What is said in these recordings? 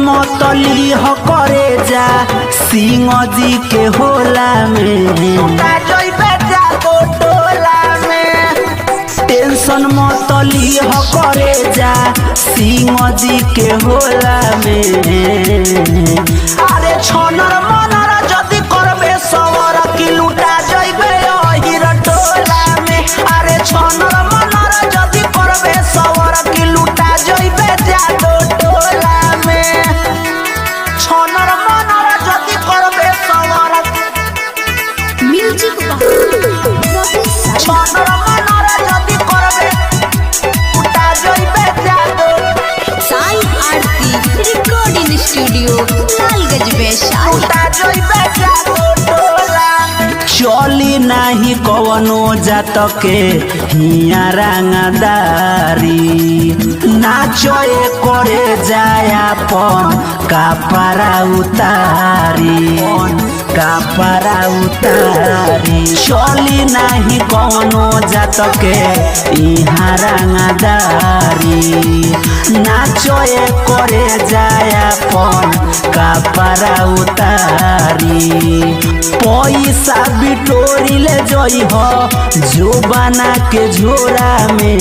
मतली ह करे जा सिंह जी के होला में टेंशन मतली ह करे जा सिंह जी के होला में अरे छनर मनर जदी करबे सवर की लुटा जइबे अहिर टोला में अरे छनर मनर जदी करबे सवर की लुटा जइबे जादो टोला में छनर मनर जदी करबे सवर म्यूजिक छनर मनर जदी करबे लुटा जइबे जादो साई आरती रिकॉर्डिंग स्टूडियो लालगंज वैशाली। चली नाही कवनो जात के हिया रंगदारी नाचए करे जाया पन कापरा उतारी चली नाही कवनो जात के हिया रंगदारी नाचए करे जाया पन कापरा उतारी पैसा बिटोरी ले जई हो जो बना के झोरा में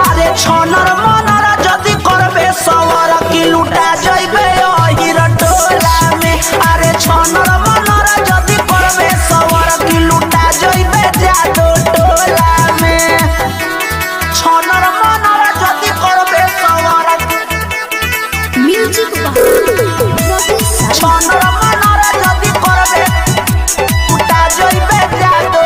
अरे छनर मनर जदी करबे सवर की लुटा जइबे अहिर टोला में अरे छनर मनर जदी करबे सवर की लुटा जइबे जादो टोला में छनर मनर जदी करबे सवर म्यूजिक छनर मनर जदी करबे लुटा जइबे जादो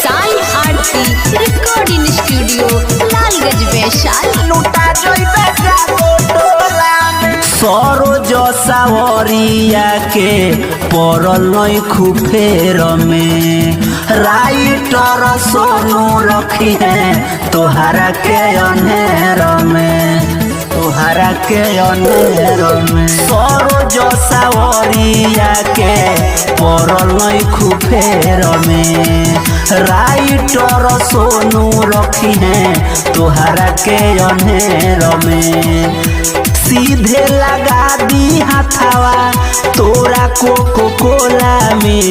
साई आरती रिकॉर्डिंग स्टूडियो लालगंज वैशाली। लुटा जइबे जादो टोला में सरोज सावरिया के परल नई खुफेर में राइटर सोनू रखी है तोहरा के अनेर में सरोज सावरिया के परल नई खुफेर में राइटर सोनू रखी है तोहरा के अनेर में सीधे लगा दी हाथावा तोरा कोको कोला में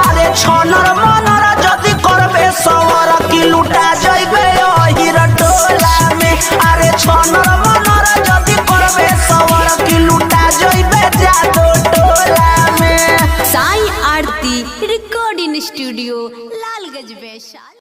अरे छनर मनर जदी करबे सवर की लुटा जइबे अहिर टोला में अरे छनर मनर जदी करबे सवर की लुटा जइबे जादो टोला में साई आरती रिकॉर्डिंग स्टूडियो लालगंज वैशाली।